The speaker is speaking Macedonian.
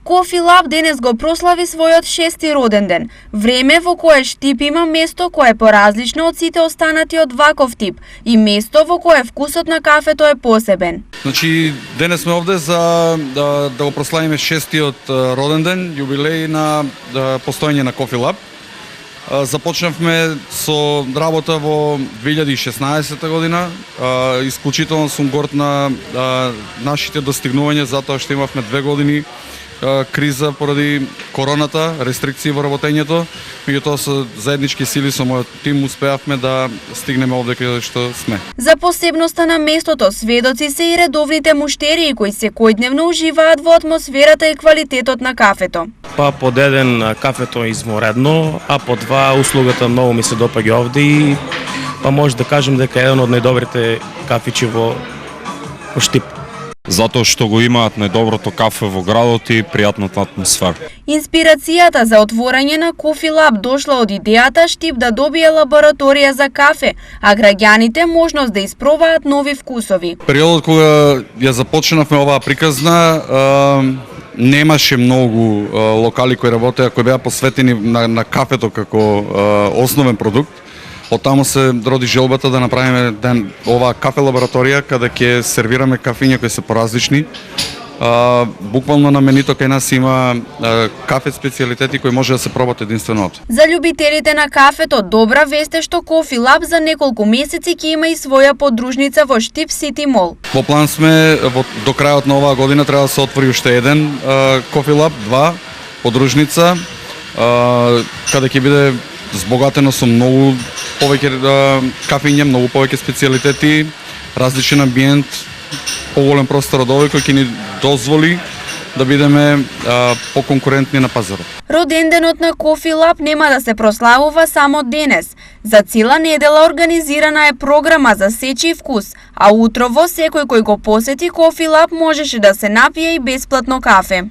Кофи Лаб денес го прослави својот 6-ти роден ден, време во кое Штип има место кое е поразлично од сите останати од ваков тип и место во кое вкусот на кафето е посебен. Значи, денес сме овде за да го прославиме 6-тиот роден ден, јубилеј на постоење на Кофи Лаб. Започнавме со работа во 2016 година. Исклучително сум горд на нашите достигнувања затоа што имавме 2 години криза поради короната, рестрикции во работењето, меѓутоа со заеднички сили со мојот тим успеавме да стигнеме овде каде што сме. За посебноста на местото сведоци се и редовните муштерии кои секојдневно уживаат во атмосферата и квалитетот на кафето. Под еден кафето е изморедно, а по два услугата многу ми се допаѓа овде и може да кажем дека е еден од најдобрите кафичи во Штип. Затоа што го имаат најдоброто кафе во градот и пријатната атмосфера. Инспирацијата за отворање на Кофи Лаб дошла од идејата Штип да добие лабораторија за кафе, а граѓаните можност да испробаат нови вкусови. Периодот кога ја започнавме оваа приказна, немаше многу локали кои работеа, кои беа посветени на кафето како основен продукт. Од таму се роди желбата да направиме оваа кафе лабораторија каде ќе сервираме кафиња кои се поразлични. Буквално на менито кај нас има кафе специјалитети кои може да се пробат единствено овде. За љубителите на кафето добра вест е што Кофи Лаб за неколку месеци ќе има и своја подружница во Штип Сити Мол. Во план сме до крајот на оваа година треба да се отвори уште еден Кофи Лаб 2 подружница каде ќе биде збогатено со многу повеќе кафиња, многу повеќе специјалитети, различен амбиент, поголем простор од овој кој ќе ни дозволи да бидеме поконкурентни на пазарот. Роденденот на Кофи Лаб нема да се прославува само денес. За цела недела организирана е програма за сечи и вкус, а утрово секој кој го посети Кофи Лаб можеше да се напие и бесплатно кафе.